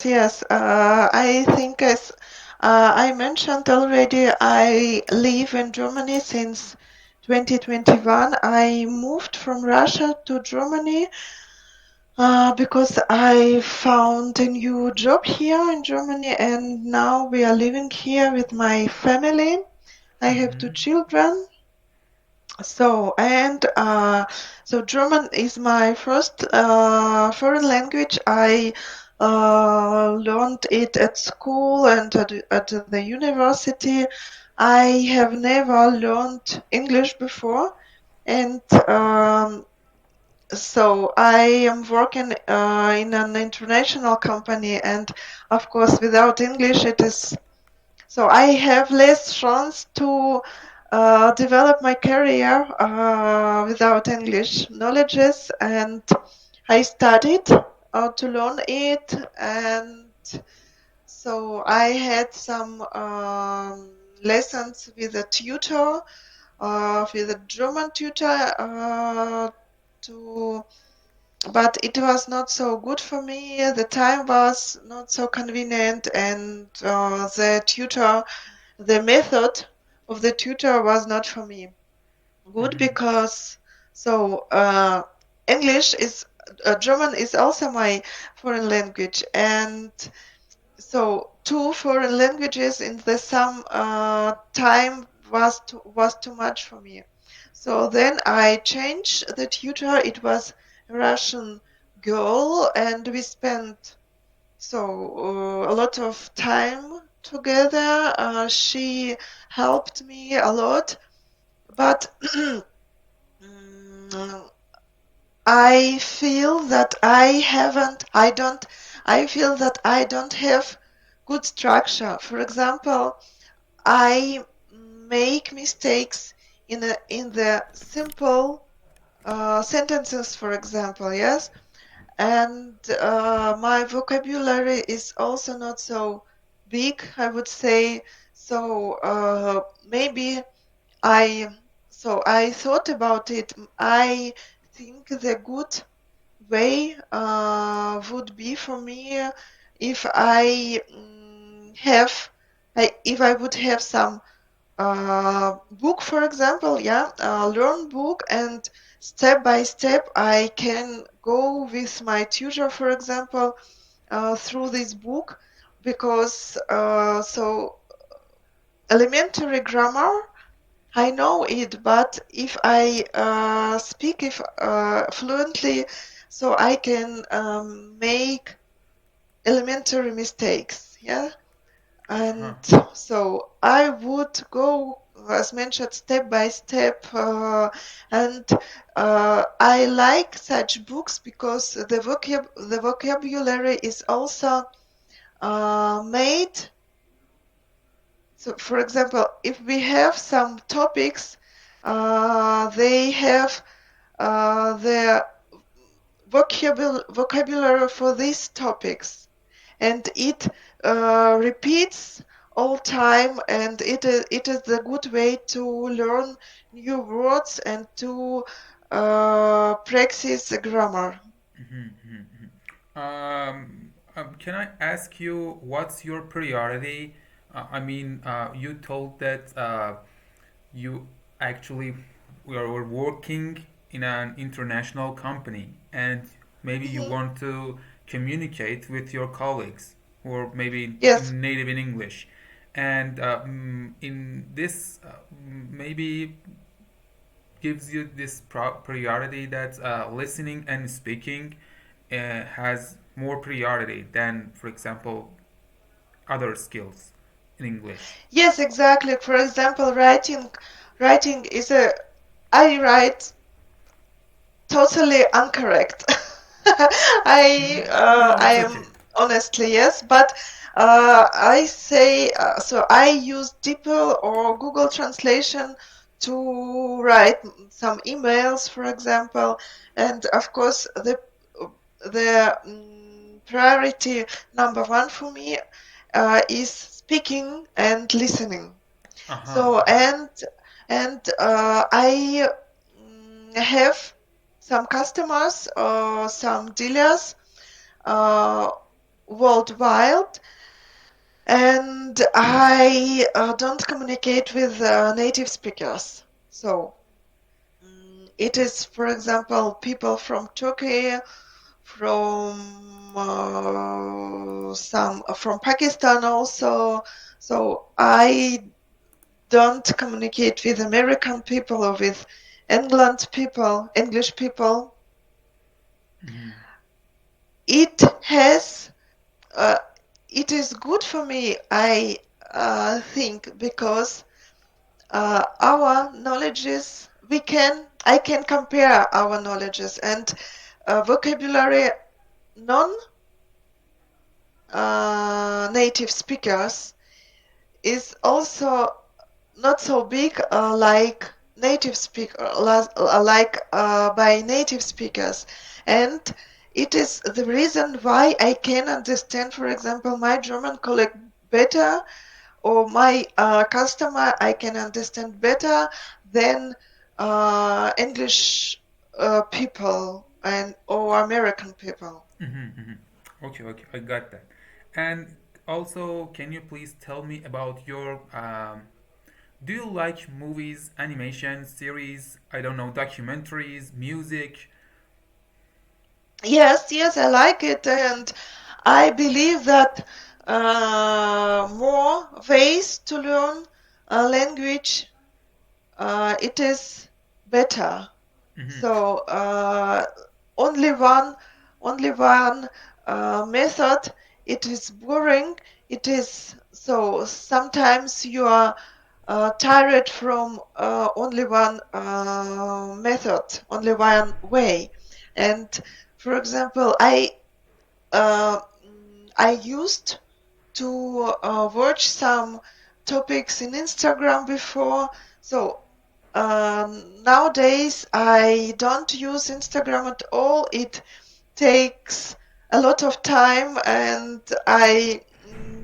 Yes. I think as I mentioned already, I live in Germany since 2021. I moved from Russia to Germany because I found a new job here in Germany, and now we are living here with my family. I have two Mm-hmm. children. So German is my first foreign language. I learned it at school and at the university. I have never learned English before, and so I am working in an international company, and of course, without English, it is so I have less chance to develop my career without English knowledges, and I studied to learn it, and so I had some lessons with a tutor, with a German tutor, to but it was not so good for me. The time was not so convenient, and the method of the tutor was not for me good Mm-hmm. because so English is German is also my foreign language, and so two foreign languages in the same time was too much for me. So then I changed the tutor. It was a Russian girl, and we spent a lot of time together. She helped me a lot, but mm, I feel that I feel that I don't have good structure. For example, I make mistakes in the simple sentences, for example, yes, and my vocabulary is also not so big, I would say. So maybe I I thought about it. I think the good way would be for me if if I would have some book, for example, yeah, learn book, and step by step I can go with my tutor, for example, through this book, because elementary grammar I know it, but if I speak if fluently, so I can make elementary mistakes, yeah. Uh-huh. And so I would go, as mentioned, step by step, and I like such books because the vocabulary is also made. So, for example, if we have some topics, they have the vocabulary for these topics, and it repeats all time, and it is a good way to learn new words and to practice the grammar. Can I ask you what's your priority? You told that you actually were working in an international company and maybe you Mhm. want to communicate with your colleagues who are maybe Yes. native in English. And in this, maybe gives you this priority that listening and speaking has more priority than, for example, other skills in English. Yes, exactly. For example, writing is a I write totally incorrect. No, I it's okay. am honestly yes, but I say so. I use DeepL or Google Translation to write some emails, for example, and of course the priority number one for me is speaking and listening. Uh huh. So Uh huh. I have some customers or some dealers uh, worldwide, and I don't communicate with native speakers. So it is, for example, people from Turkey, from some from Pakistan also. So I don't communicate with American people or with England people, English people. Mm-hmm. It has, uh, it is good for me, I think, because our knowledges, I can compare our knowledges and vocabulary non native speakers is also not so big like by native speakers, and it is the reason why I can understand, for example, my German colleague better, or my customer I can understand better than English people and or American people. Mm-hmm, mm-hmm. Okay, okay, I got that. And also, can you please tell me about your do you like movies, animation, series, I don't know, documentaries, music? Yes, yes, I like it, and I believe that more ways to learn a language, it is better. Mm-hmm. So only one, only one method. It is boring. It is so sometimes you are tired from only one method, only one way. And for example, I used to watch some topics in Instagram before. So nowadays I don't use Instagram at all. It takes a lot of time, and I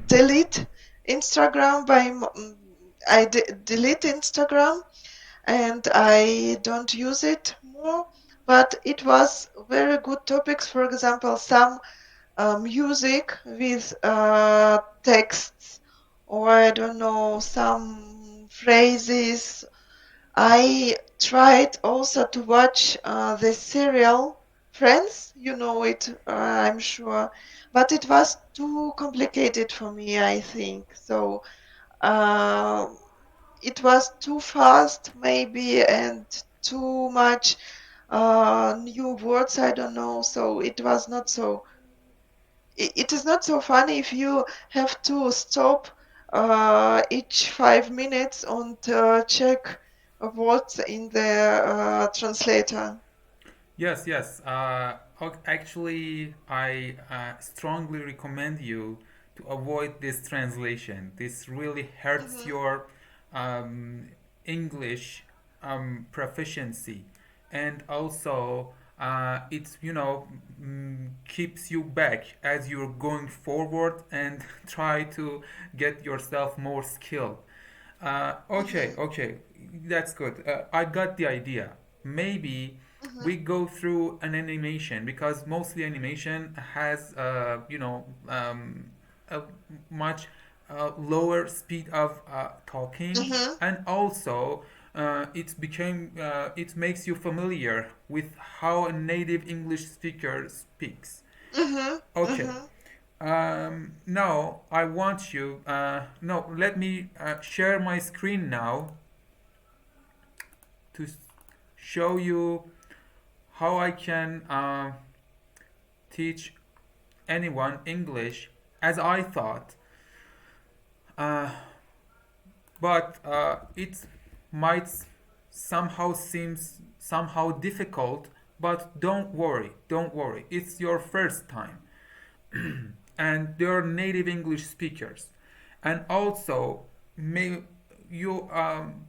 delete Instagram delete Instagram, and I don't use it more. But it was very good topics. For example, some music with texts, or I don't know, some phrases. I tried also to watch the serial Friends. You know it, I'm sure, but it was too complicated for me, I think. So uh, it was too fast, maybe, and too much new words. I don't know. So it was not so it is not so funny if you have to stop each 5 minutes and check what's in the translator. Yes, yes. Actually, I strongly recommend you to avoid this translation. This really hurts Hmm. your um, English proficiency, and also it's keeps you back as you're going forward and try to get yourself more skilled. Okay, Hmm. okay, that's good. I got the idea. Maybe we Hmm. go through an animation because mostly animation has, a much lower speed of talking, Hmm. and also it makes you familiar with how a native English speaker speaks. Hmm. Okay. Hmm. Now I want you. No, let me share my screen now to show you how I can teach anyone English as I thought. Uh, but it might somehow seems somehow difficult. But don't worry, don't worry. It's your first time. And they're native English speakers. And also, may you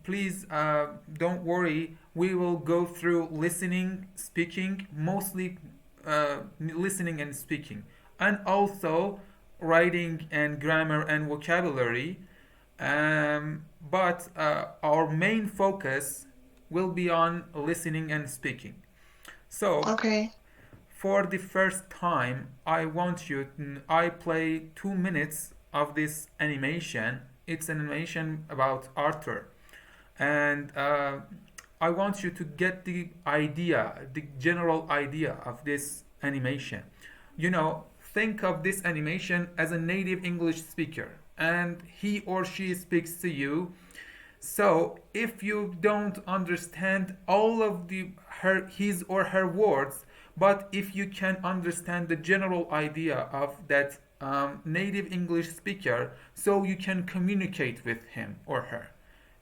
please don't worry. We will go through listening, speaking, mostly listening and speaking, and also writing and grammar and vocabulary. But our main focus will be on listening and speaking. So, Okay. for the first time, I play 2 minutes of this animation. It's an animation about Arthur, and I want you to get the idea, the general idea of this animation. Think of this animation as a native English speaker, and he or she speaks to you. So if you don't understand all of his or her words, but if you can understand the general idea of that native English speaker, so you can communicate with him or her,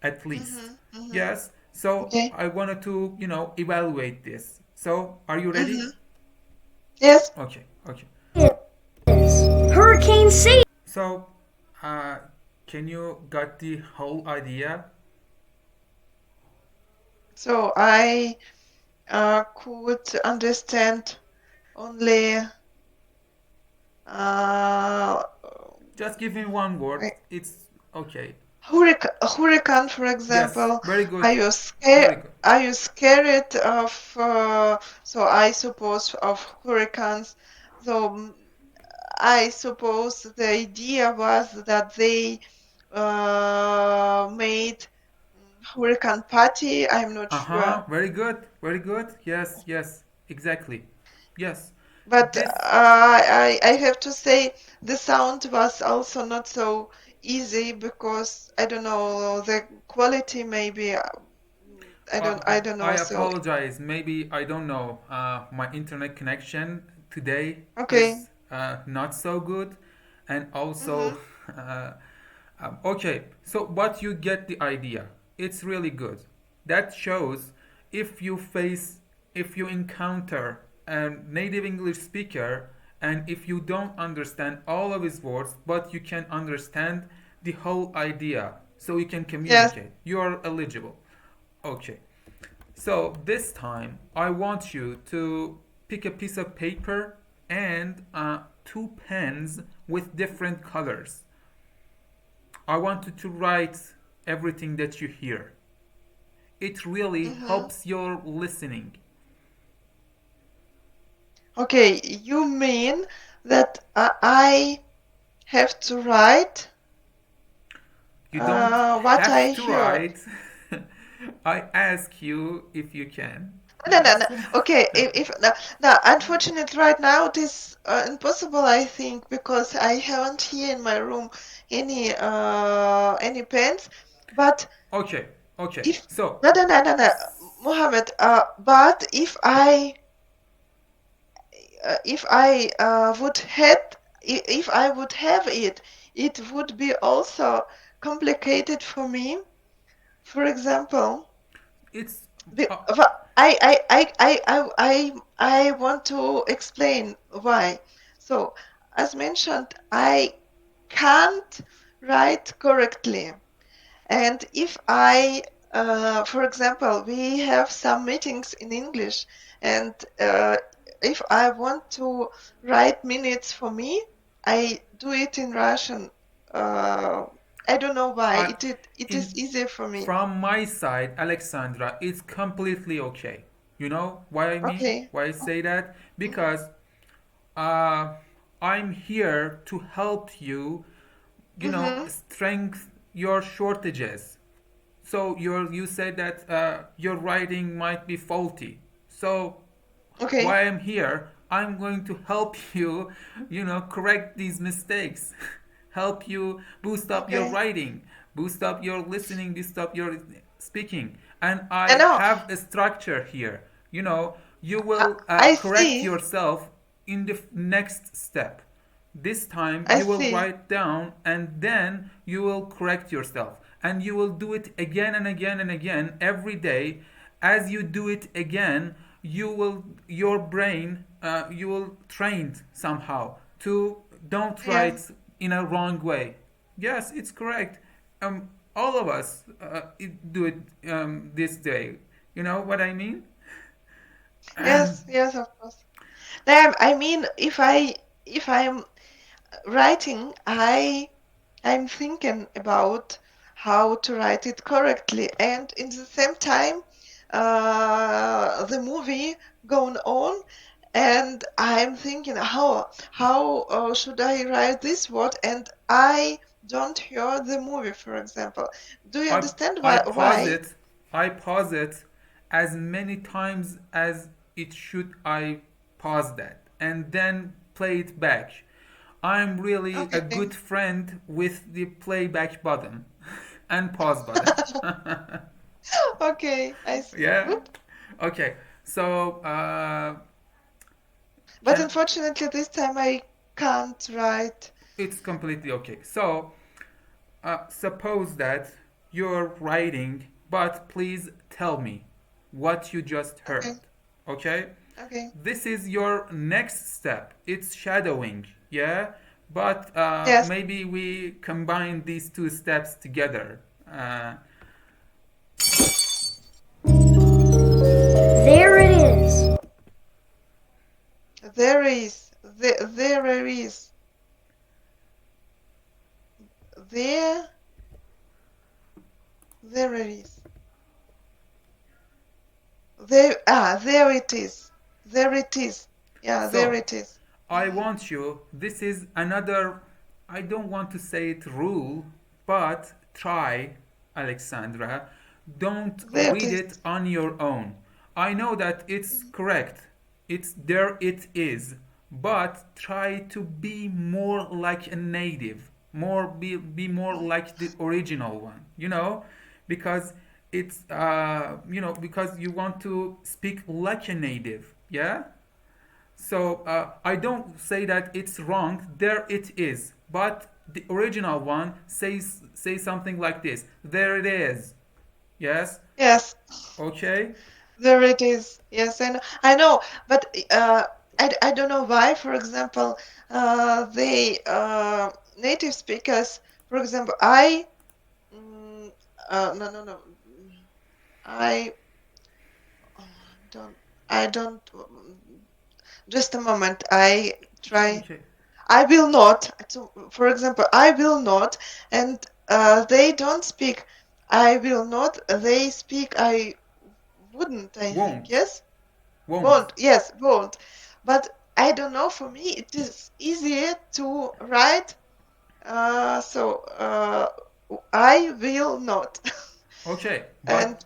at least. Mhm. Mhm. Yes. So Okay. I wanted to, evaluate this. So are you ready? Mhm. Yes. Okay. Okay. Hurricane Sadie. So, uh, can you got the whole idea? So I could understand only uh, Just give me one word. It's okay. hurricane, for Yes, example. very good. Are you scared? Very good. Are you scared of? So I suppose of hurricanes. So I suppose the idea was that they made hurricane party. I'm not Uh-huh, sure, very good. Very good. Yes, yes, exactly. Yes. but This I have to say the sound was also not so easy because I don't know the quality maybe I don't I know. So apologize. Maybe I don't know. My internet connection today okay. is not so good, and also, Mhm. uh, okay. So, but you get the idea. It's really good. That shows if you face, if you encounter a native English speaker, and if you don't understand all of his words, but you can understand the whole idea, so you can Yes. communicate. You are eligible. Okay. So this time I want you to pick a piece of paper and two pens with different colors. I want you to write everything that you hear. It really Mhm. helps your listening. Okay, you mean that I have to write You don't what have I to heard? write. I ask you if you can. No, no, Yes. no. Okay, if no, no, unfortunately, right now it is impossible. I think because I haven't here in my room any pens. But Okay. Okay. if So, no, no, no, no, no, Mohammed. But if I would had if I would have it, it would be also complicated for me. For example. it's uh, I want to explain why. So, as mentioned, I can't write correctly. And if for example, we have some meetings in English, and if I want to write minutes for me, I do it in Russian. Uh, I don't know why. I It is in easier for me. from my side, Alexandra, it's completely okay. You know why I mean? Okay. Why I say that? Mhm. Because uh, I'm here to help you. Mhm. Strength your shortages. So you said that your writing might be faulty. So Okay. while I'm here, I'm going to help you, correct these mistakes, help you boost up your Okay. writing, boost up your listening, boost up your speaking. And I I know. have a structure here. You I, will I correct see. yourself in the next step. This time I you will see. write down and then you will correct yourself. And you will do it again and again and again every day. As you do it again, your brain, you will trained somehow to don't Yeah. write in a wrong way. Yes, it's correct. All of us do it this day. You know what I mean? Yes. Yes. Of course. I mean, if I'm writing, I'm thinking about how to write it correctly, and in the same time, the movie going on. and I'm thinking how should I write this word, and I don't hear the movie, for example. Do you I understand I why? pause Why? it. I pause it as many times as it should. I pause that and then play it back. I'm really a Okay. good friend with the playback button and pause button. Okay, I see. Yeah. Good. Okay. So But can unfortunately, this time I can't write. it's completely okay. So suppose that you're writing, but please tell me what you just heard. Okay, Okay? okay. This is your next step. It's shadowing, yeah? But Yes, maybe we combine these two steps together. There it is. there is, there, there it is. There it is. There it is. Yeah, there So, it is. I want you, this is another, I don't want to say it rule, but try, Alexandra. Don't There it read is. it on your own. I know that it's correct. It's there, it is. But try to be more like a native, be more like the original one, because because you want to speak like a native, yeah? So I don't say that it's wrong. There it is. But the original one says something like this. There it is. Yes. Yes, Okay. there it is. Yes, I know, but I don't know why. For example, the native speakers, for example, mm, no, no, no, I oh, don't, I don't. Just a moment. I try. Okay. I will not. So, for example, I will not, and they don't speak. I will not. They speak. I wouldn't. I think Won't. yes. Won't. Won't. Yes, won't. But I don't know. For me, it is easier to write. I will not, Okay. and But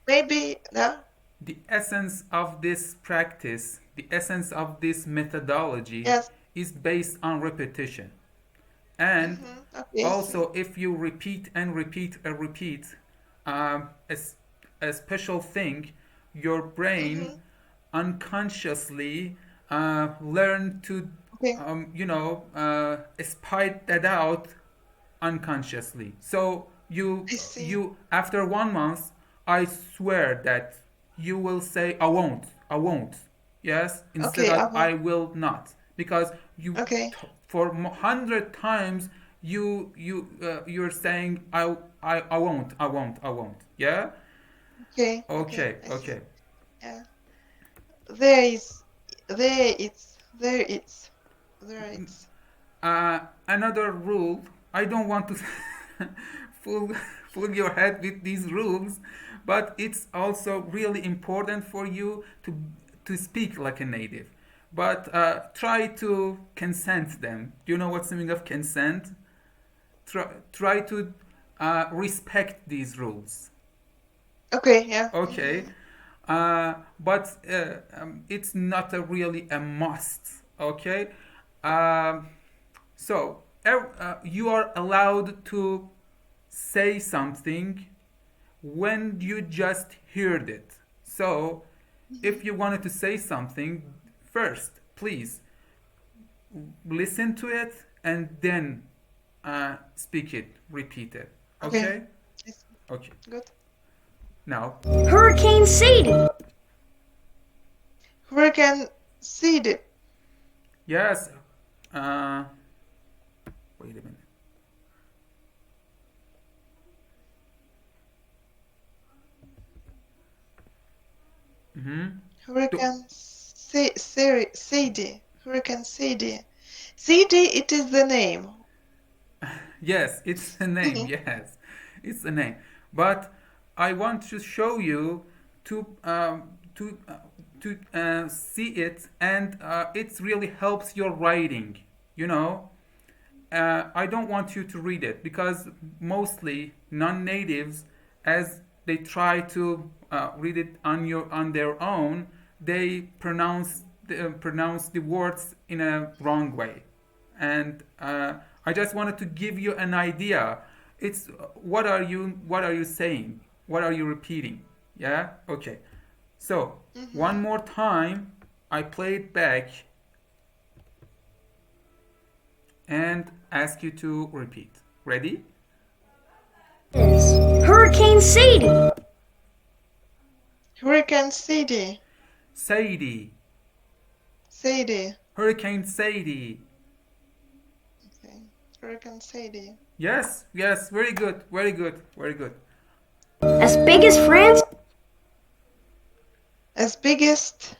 maybe no. the essence of this practice, the essence of this methodology, Yes. is based on repetition. And Okay. also, if you repeat and repeat and repeat, as a special thing, your brain Mm-hmm. unconsciously learn to, Okay. spite that out unconsciously. So I see. you after 1 month, I swear that you will say I won't, yes, instead Okay. I of won't. I will not, because you Okay. for 100 times you're saying I won't, yeah. Okay. Okay. Okay, I see. okay. Yeah. There is. There it's. There it's. There it's. Another rule. I don't want to fool fool your head with these rules, but it's also really important for you to speak like a native. But try to consent them. Do you know what's the meaning of consent? Try to respect these rules. Okay. Yeah. Okay, but it's not a really a must. Okay, um, so you are allowed to say something when you just heard it. So if you wanted to say something first, please listen to it and then speak it, repeat it. Okay. Okay? I see. Okay. Good. Now, Hurricane Sadie. Hurricane seed. yes. Uh, wait a minute. Mm-hmm. Hurricane Sadie. Hurricane Sadie. Sadie. It is the name. Yes, it's a name. Yes, it's a name. But I want to show you two to see it, and it really helps your writing. You know, I don't want you to read it because mostly non-natives, as they try to read it on their own, they pronounce the words in a wrong way, and I just wanted to give you an idea. It's what are you saying? What are you repeating? Yeah. Okay. So one Mm-hmm. more time, I play it back and ask you to repeat. Ready? Is Hurricane Sadie. Hurricane Sadie. Sadie. Sadie. Hurricane Sadie. Okay. Hurricane Sadie. Yes, yes, very good, very good, very good. As big as France. As biggest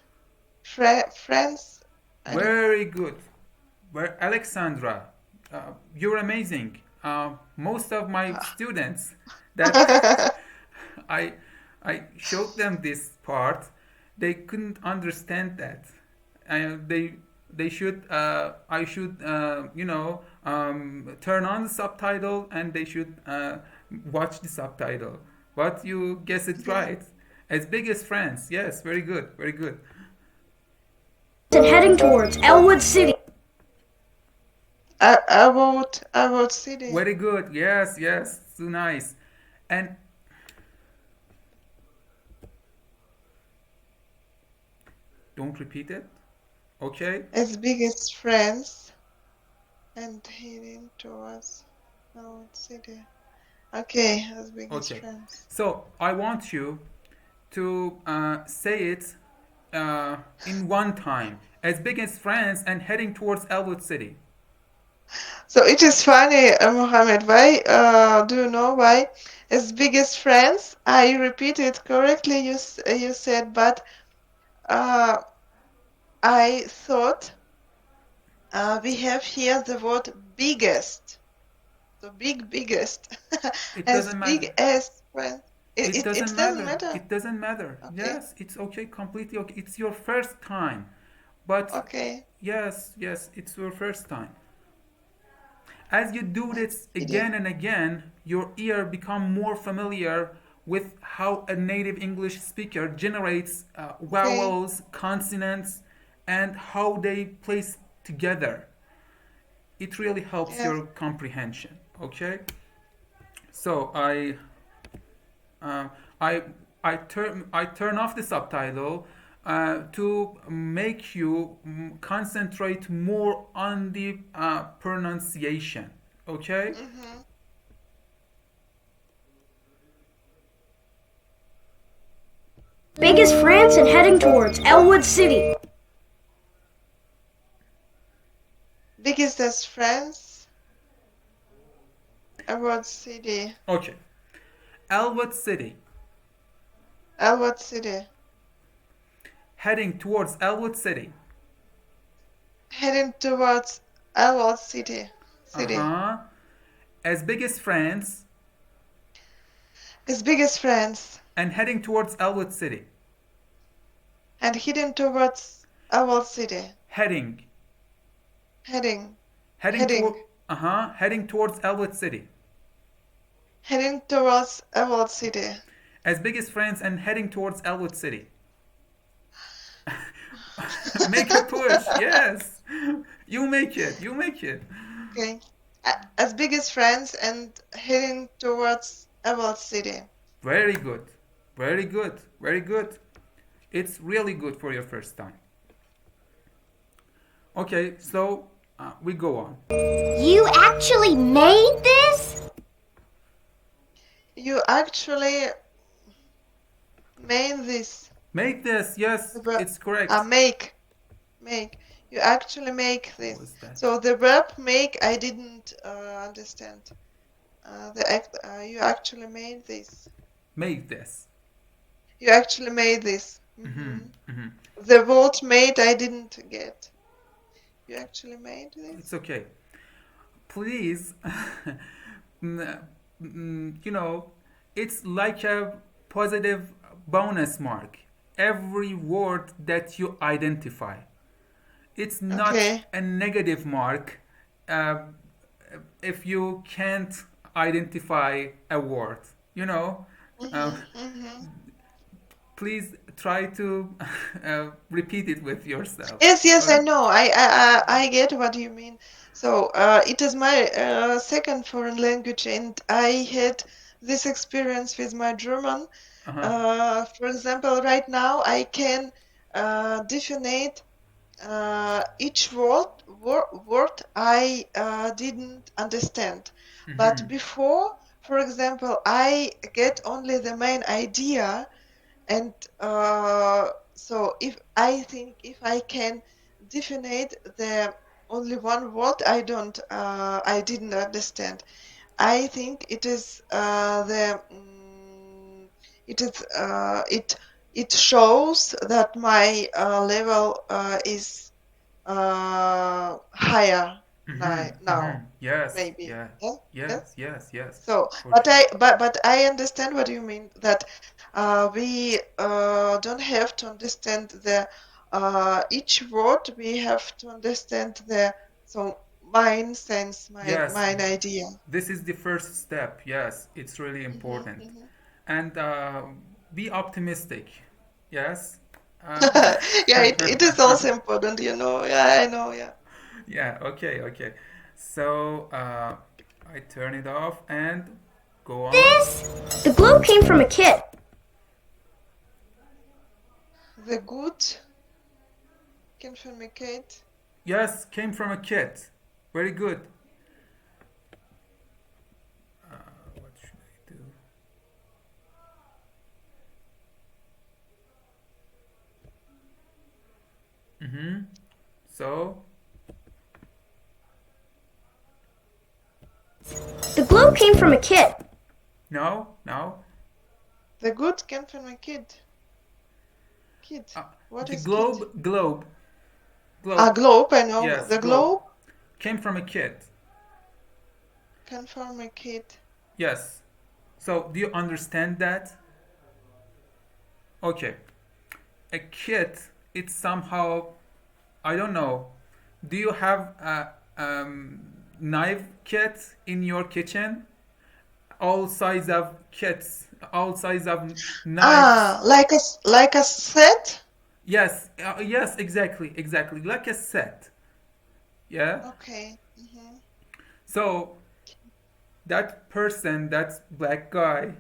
friends. I don't know. Very good. Alexandra, you're amazing. Most of my students that I I showed them this part, they couldn't understand that. They should I should turn on the subtitle and they should watch the subtitle. But you guess it Yeah. right. As big as France. Yes, very good, very good. And heading towards Elwood City. About city. Very good. Yes, yes. So nice. And don't repeat it. Okay? As big as France and heading towards about city. Okay, as big as Okay. France. So I want you to say it in one time. As big as France and heading towards Elwood City. So it is funny, Mohammed. Why? Do you know why? As big as France, I repeat it correctly. You said, but uh, I thought we have here the word biggest. So biggest. It As doesn't big matter. as France. It It doesn't doesn't matter. matter. It doesn't matter. Okay. Yes, it's okay, completely okay. It's your first time. But Okay. yes, yes, it's your first time. As you do As this city. again and again, your ear become more familiar with how a native English speaker generates Okay. vowels, consonants, and how they place together. It really helps Yes. your comprehension. Okay, so uh, I I turn off the subtitle to make you concentrate more on the pronunciation. Okay. Mm-hmm. Big as France and heading towards Elwood City. Biggest as France. About city. Okay. Elwood City. About city. Heading towards Elwood City. Heading towards about city. Uh City. huh. As big as France As big as France. and heading towards Elwood City. And heading towards about city. Heading. Heading. Heading Heading. toward. Uh huh. Heading towards Elwood City. Heading towards about city. As big as France and heading towards Elwood City. Make a push. Yes. You make it. You make it. Okay. As big as France and heading towards about city. Very good. Very good. Very good. It's really good for your first time. Okay, so we go on. You actually made this? You actually made this. Make this. Yes, The verb, it's correct. make. You actually make What this. was that? So the verb make, I didn't understand. You actually made this. Make this. You actually made this. Mm-hmm. Hmm. Mm-hmm. The word made, I didn't get. You actually made It's this. okay. Please, you know, it's like a positive bonus mark. every word that you identify. It's not Okay. a negative mark uh, if you can't identify a word. You know, uh, Mhm. Mhm. please try to repeat it with yourself. Yes, yes, I Okay? know. I get what you mean. So, it is my second foreign language, and I had this experience with my German. Uh huh. For example, right now I can definite each word I didn't understand. But Mm-hmm. before, for example, I get only the main idea, and so if I can definite the only one word I didn't understand. I think it is it shows that my level is higher Mm-hmm. Mm-hmm. now, Yes. maybe. Yeah. Yeah? Yes. Yes. Yes. Yes. So, For sure. but I understand what you mean, that we don't have to understand the each word. We have to understand the so mine sense, Yes. mine idea. This is the first step. Yes, it's really Hmm. important. Hmm. And be optimistic. Yes. Uh, Yeah, it is also important, you know. Yeah, I know. Yeah, yeah. Okay. Okay. So I turn it off and go on. This? The globe came from a kid. the good can communicate. Yes, came from a kid. Very good. What should I do? Mm-hmm. So The globe came from a kid. no, no. The good can communicate. Kid. What The is kid? globe. Globe. I know Yes, the globe globe came from a kid. can communicate. Yes. So do you understand that? Okay. A kid, it's somehow, I don't know. Do you have a knife kit in your kitchen? All size of kits, all size of knives. Like a set. Yes, yes, exactly, exactly, like a set. Yeah. Okay. Hmm. So that person, that black guy,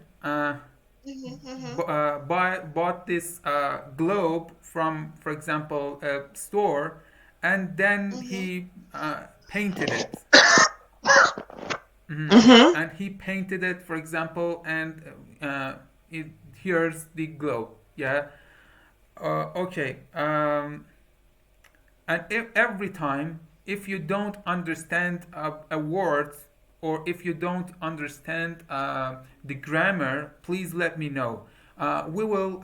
Hmm. Hmm. bought this globe from, for example, a store, and then Hmm. he painted it. Mhm. Hmm. And he painted it, for example, and uh, it, here's the globe. Yeah. Okay. And if, every time, if you don't understand a word, or if you don't understand the grammar, please let me know. We will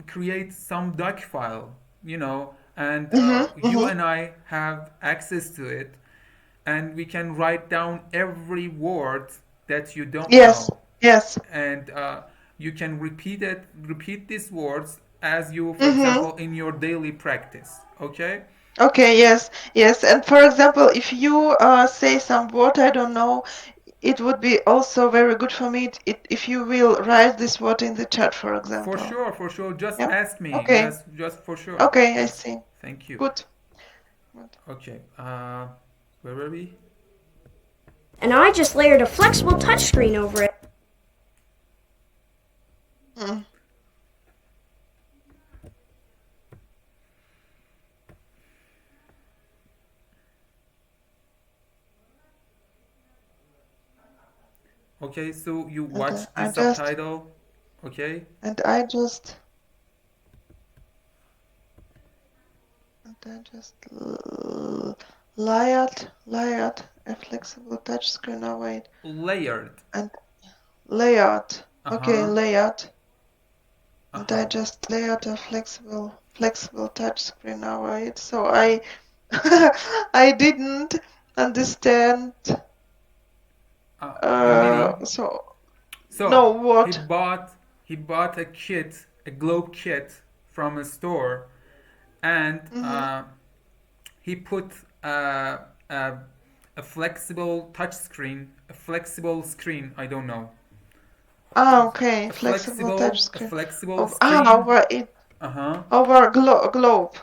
create some doc file, and Hmm. you Hmm. and I have access to it, and we can write down every word that you don't Yes. know, Yes. and you can repeat these words as you, for Hmm. example, in your daily practice. Okay. Okay. Yes. Yes. And for example, if you say some word I don't know, it would be also very good for me if you will write this word in the chat, for For example. sure, for sure, just Yeah. ask me. Okay. Yes, just for sure. Okay. I Yes. see. Thank you. Good. Good. Okay. Where were we? And I just layered a flexible touchscreen over it. Mm. Okay, so you And watch the I just subtitle. Okay. and I just and I just layered a flexible touchscreen. Oh wait. Layered. And layout. Uh Okay, huh. layout. Uh And huh. I just layered a flexible touchscreen. Now right. So I I didn't understand The meaning. so no So he what. bought he bought a kit, a globe kit from a store, and Mm-hmm. he put uh, a, a flexible touch screen, a flexible screen. I don't know, Okay. Flexible touch a screen. flexible Of screen. over it Uh huh. over globe.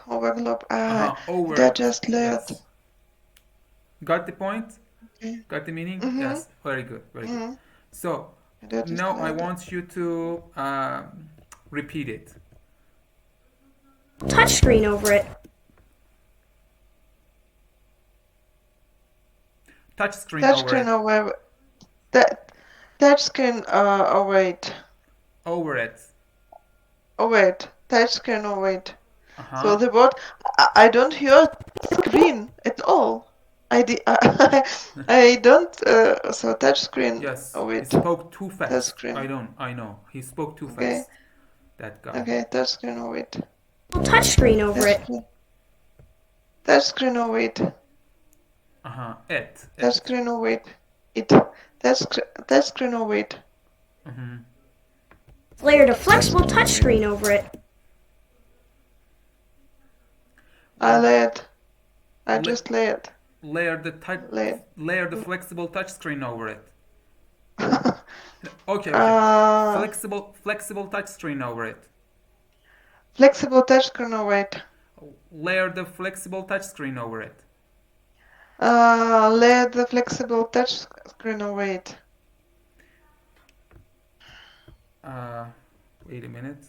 Uh huh. And Over I it. just let. Yes. Got the point? Okay. Got the meaning? Mm-hmm. Yes. Very good. Very good. Mm-hmm. So And I just now I let. want you to repeat it. Touchscreen over it. Touch screen Touch over screen it. over that. Touch screen. Oh wait. Over it. Oh wait. Touch screen. Oh wait. Uh So huh. the word I don't hear screen at all. I don't. So touch screen. Yes. Oh He wait. spoke too Touch fast. I screen. don't. I know. He spoke too Okay. fast. That guy. Okay. Touch screen. Oh wait. Touchscreen over Touch it. screen. Touch screen. Oh wait. Uh huh. It. Touch It. screen. Oh wait. It. Touch screen. Oh wait. Mm-hmm. Layered a Touch flexible screen. Oh wait. touchscreen over it. I laid. I La- just laid. layer the touch. Laid. Layer the flexible touch screen over it. Okay. Okay. uh, Flexible touch screen over it. Flexible touch screen. Oh wait. Layer the flexible touch screen over it. Laid the flexible touch screen. Oh wait. Uh, wait a minute.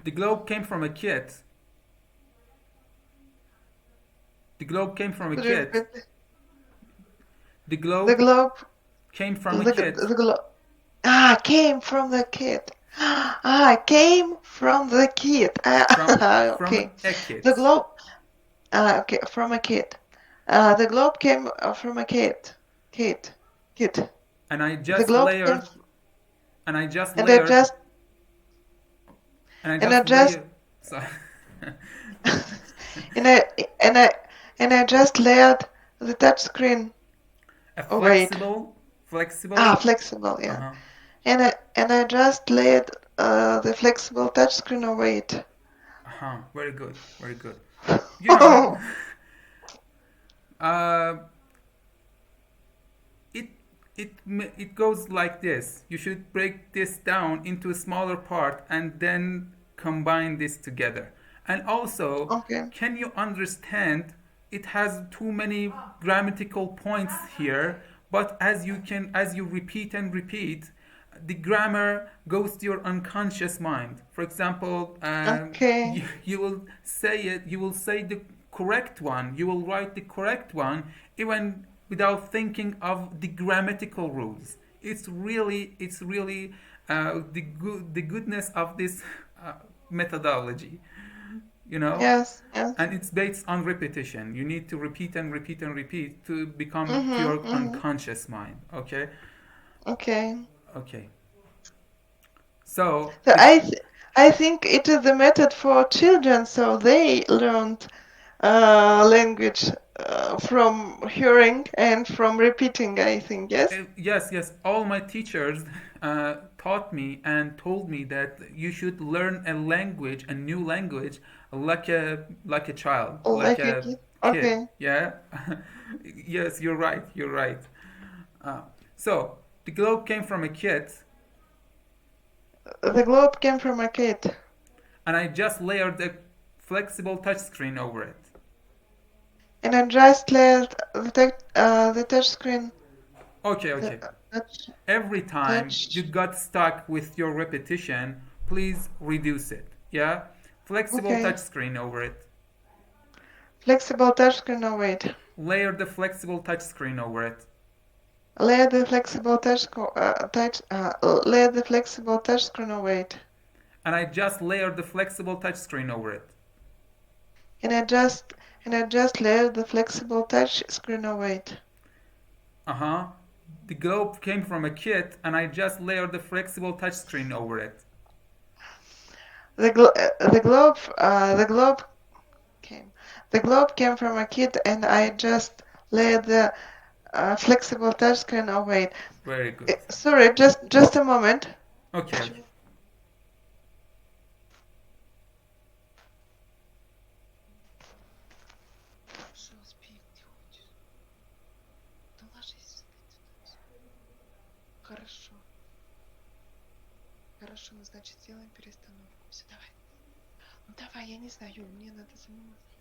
The globe came from a kit. The globe came from a Could you kit. repeat? The The globe globe. came from a kit. The globe. Came from the kid. Came from the kid. From Okay. a The kit. globe. Okay, from a kid. The globe came from a kid. Kid. Kid. And I The just globe came, layered. And I just and I layered. just, And I and I just just, layered. So and I, and I, and I just layered the touch screen. a Oh wait. flexible. Flexible. Uh Yeah. huh. And I just layered the flexible touch screen. Oh wait. Uh huh. Very good. Very good. You know, uh, it it goes like this. You should break this down into a smaller part and then combine this together. And also, Okay. can you understand? It has too many grammatical points here, but as you repeat and repeat, the grammar goes to your unconscious mind. For example, Okay. you will say the correct one, you will write the correct one, even without thinking of the grammatical rules. It's really the goodness of this uh, methodology, you know, Yes. Yes. and it's based on repetition. You need to repeat and repeat and repeat to become to Mhm. your Mhm. unconscious mind. Okay, Okay. okay. So So the I think it is the method for children, so they learned language from hearing and from repeating. I think yes. yes, yes, all my teachers taught me and told me that you should learn a language, a new language, like a child, like Like a a kid. kid. Okay. Yeah. Yes, you're right. You're right. Uh, so the globe came from a kid, The globe came from a kid, and I just layered a flexible touchscreen over it. and I just let the touch screen, Okay, the okay. touch Every time you touch. got stuck with your repetition, please reduce it. Yeah? Flexible Okay. touchscreen over it. Flexible touch screen. Oh wait. Layer the flexible touchscreen over it. Let the flexible let the flexible touch screen. Oh wait. And I just layered the flexible touchscreen over it. And I just let the flexible touch screen. Oh wait. Uh huh. The globe came from a kit, and I just layered the flexible touchscreen over it. The globe came. The globe came from a kid, and I just laid the flexible touchscreen. Oh wait, Very good. sorry, just a moment. Okay, okay. Хорошо. Хорошо, ну значит сделаем перестановку. Все, давай. Ну давай, я не знаю, Юль, мне надо заниматься.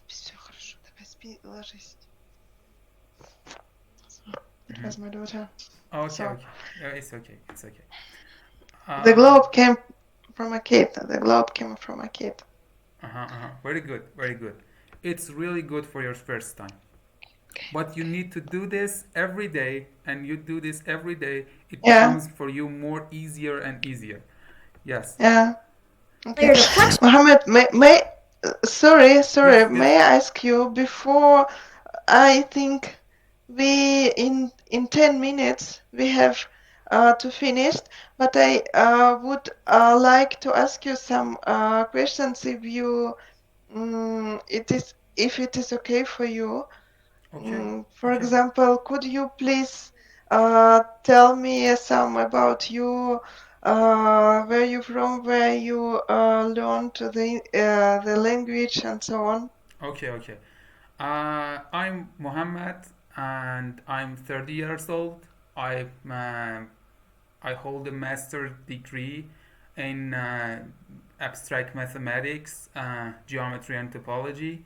Все хорошо, давай спи, ложись. So, it Mhm. was my daughter. Okay, So okay. It's okay. It's okay. the Uh, globe came from a kid. The globe came from a kid. uh-huh, uh-huh. Very good. Very good. It's really good for your first time. But you need to do this every day, and you do this every day. It Yeah, becomes for you more easier and easier. Yes. yeah. Okay. Failure to flex. Mohammed, Yes. sorry, Yes. may I ask you before I think we in 10 minutes we have to finish, but I would like to ask you some questions if you it is if it is okay for you. Okay. For Okay. example, could you please tell me some about you, where you from, where you learned the language and so on? Okay. Okay. I'm Mohammed, and I'm 30 years old. I hold a master's degree in abstract mathematics, geometry, and topology.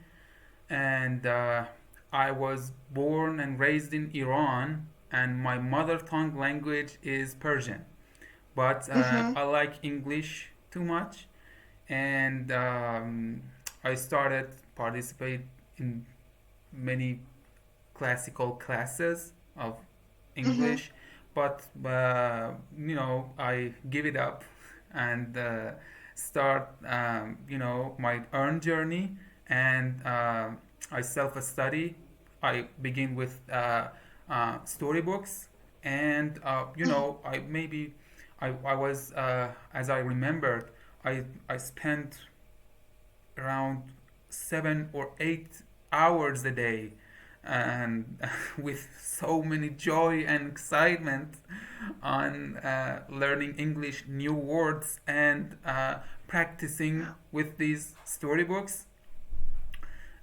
And I was born and raised in Iran, and my mother tongue language is Persian. But Mm-hmm. I like English too much, and I started participate in many classical classes of Mm-hmm. English, but I give it up and start my own journey, and I self study. I begin with storybooks, and I maybe I was as I remembered I spent around 7 or 8 hours a day, and with so many joy and excitement on learning English new words and practicing with these storybooks.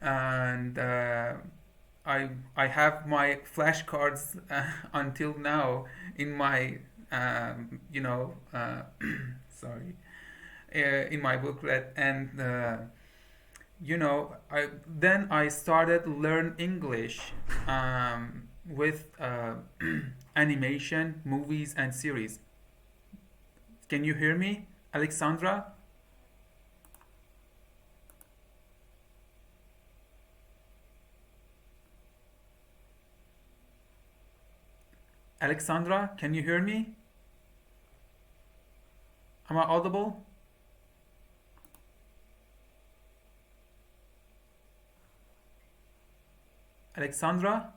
And I have my flashcards until now in my sorry, in my booklet. And I started learn English with animation, movies, and series. Can you hear me, Alexandra? Alexandra, can you hear me? Am I audible? Alexandra?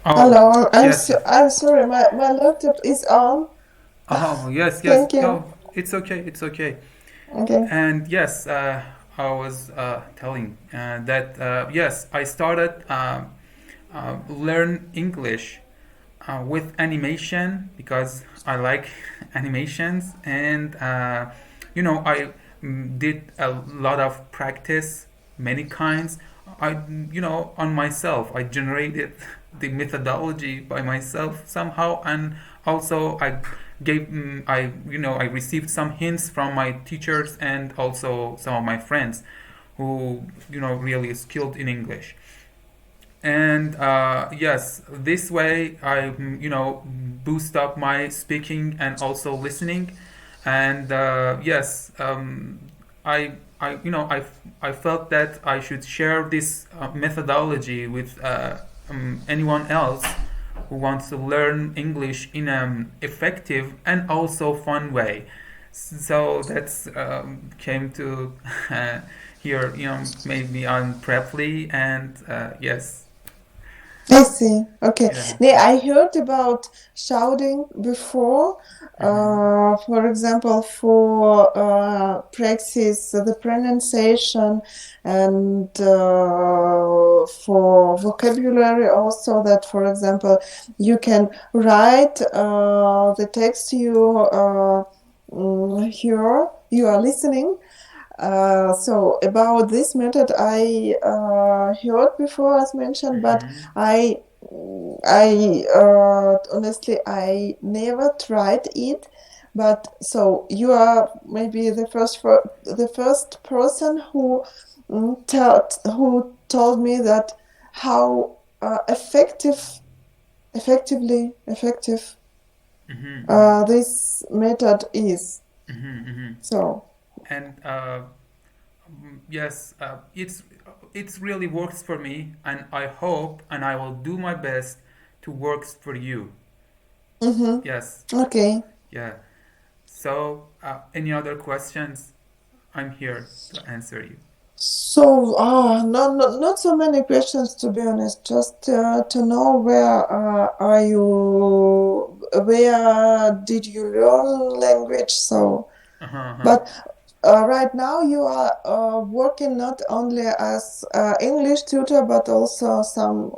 Oh, Hello, yes, yes. I'm sorry, my laptop is on. Oh, yes, yes. Thank you. No, it's okay, it's okay. Okay. And yes, I was telling that yes, I started learn English with animation because I like animations, and I did a lot of practice, many kinds. I on myself I generated the methodology by myself somehow, and also I received some hints from my teachers and also some of my friends who really skilled in English. And yes, this way I boost up my speaking and also listening. And yes, I felt that I should share this methodology with anyone else who wants to learn English in an effective and also fun way. So that's came to here, made me on Preply, and yes, I see. Okay. yeah. Nee, I heard about shouting before. Mm-hmm. For example, for practice the pronunciation and for vocabulary also that, for example, you can write the text hear, you are listening. So about this method, I heard before, as mentioned, but Mm-hmm. I, honestly, I never tried it. But so you are maybe the first person who who told me that how effective Mm-hmm. Mm-hmm. this method is. Mm-hmm. Mm-hmm. So. And yes, it's really works for me, and I hope and I will do my best to works for you. Mm-hmm. Yes, Okay. yeah. So, any other questions? I'm here to answer you. So, not so many questions to be honest. Just to know where did you learn language? So, Uh-huh, uh-huh. but right now you are working not only as English tutor, but also some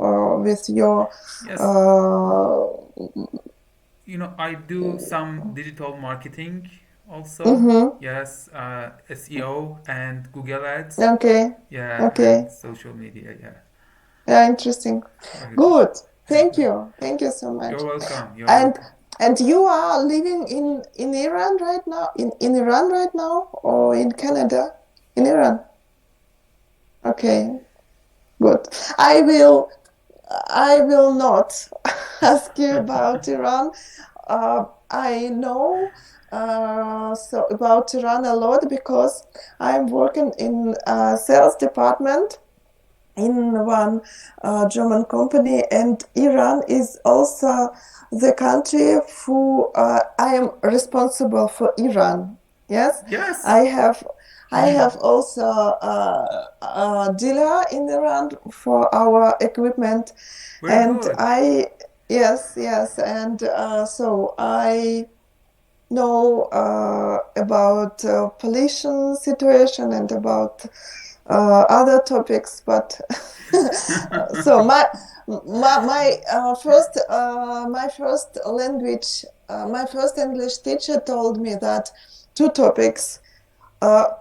with your. Yes, Uh, I do some digital marketing also. mm-hmm. Yes, SEO and Google Ads. Okay. Yeah, and Okay. social media. Yeah, Yeah, interesting. very good. Good. Very Thank good. you. Thank you so You're much. welcome. You're And welcome. and you are living in Iran right now? In Iran right now or in Canada? In Iran. Okay, good. I will I will not ask you about Iran. I know so about Iran a lot because I'm working in a sales department in one German company, and Iran is also the country who I am responsible for Iran. Yes, Yes. I have. I have also a dealer in Iran for our equipment, Very and good. yes, and so I know about pollution situation and about other topics, but so my first language, my first English teacher told me that two topics,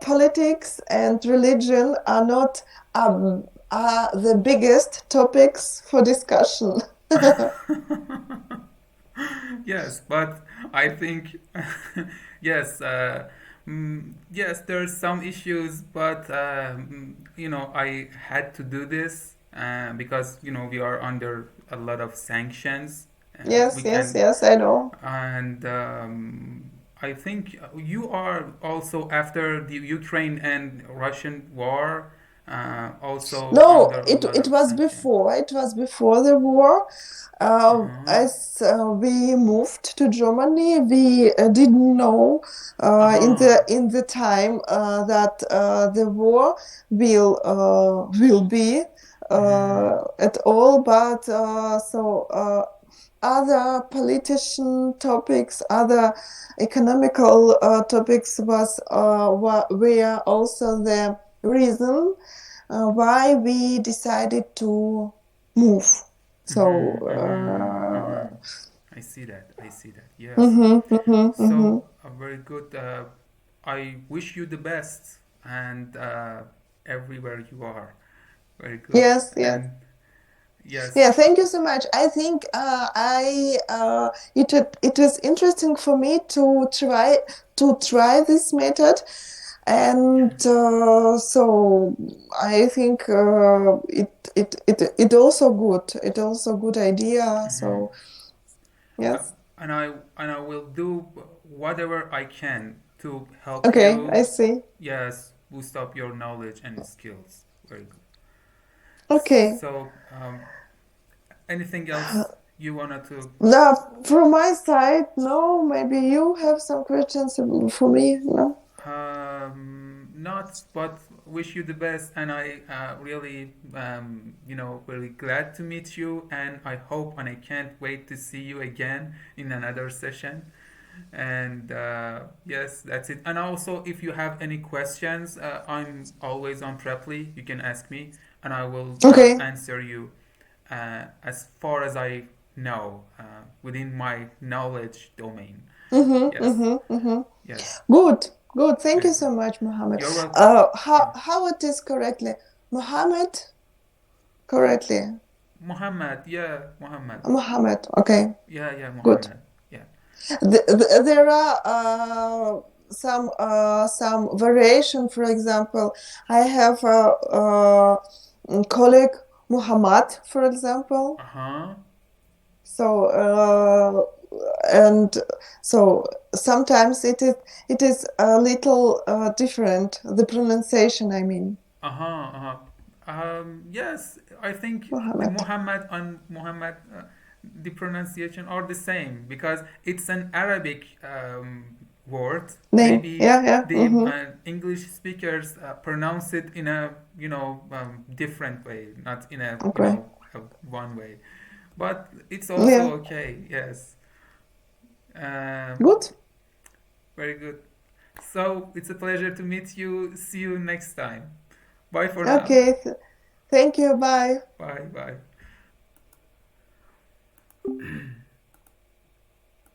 politics and religion, are the biggest topics for discussion. Yes, but I think yes, yes, there's some issues, but I had to do this because we are under a lot of sanctions. We can, Yes, I know. and I think you are also after the Ukraine and Russian war, also No, under a lot it of was sanctions. before. It was before the war. Uh-huh. As we moved to Germany, we didn't know Uh-huh. in the time that the war will be Mm-hmm. at all. But other politician topics, other economical topics were also the reason why we decided to move. So, Mm-hmm, mm-hmm, mm-hmm. I see that. I see that. Yes. mhm, mhm, So mhm. very good. I wish you the best, and everywhere you are, very good. Yes, yes. And Yes. Yeah, thank you so much. I think it was interesting for me to try this method, and so I think it also good. It also good idea. Hmm. So Uh, yes, and I will do whatever I can to help okay, you. I see. Yes, boost up your knowledge and skills. Very good. Okay. So, anything else you wanted to? Now, from my side, no. Maybe you have some questions for me. No. Not, but wish you the best, and I really, really glad to meet you, and I hope and I can't wait to see you again in another session. And yes, that's it. And also, if you have any questions, I'm always on Preply. You can ask me, and I will Okay. answer you as far as I know within my knowledge domain. Mm-hmm. Yes, Mm-hmm. Mm-hmm. yes, Good, good. Thank very you good. so much, Mohammed. You're welcome. Yeah. How it is correctly, Mohammed? Correctly, Muhammad, yeah, Muhammad. Mohammed. Okay, Yeah, yeah, good. Muhammad. Yeah. There are some variation. For example, I have a colleague, Muhammad, for example. Uh huh. So and so sometimes it is a little different, the pronunciation, I mean. Uh huh. Uh huh. Yes, I think the Muhammad Muhammad and Muhammad, the pronunciation are the same because it's an Arabic word. name, Maybe yeah, yeah, the mm-hmm. English speakers pronounce it in a different way, not in a Okay, a one way. But it's yeah, also okay. Yes. Um, good. very good. So it's a pleasure to meet you. See you next time. Bye for now. Okay, thank you, bye. Bye bye.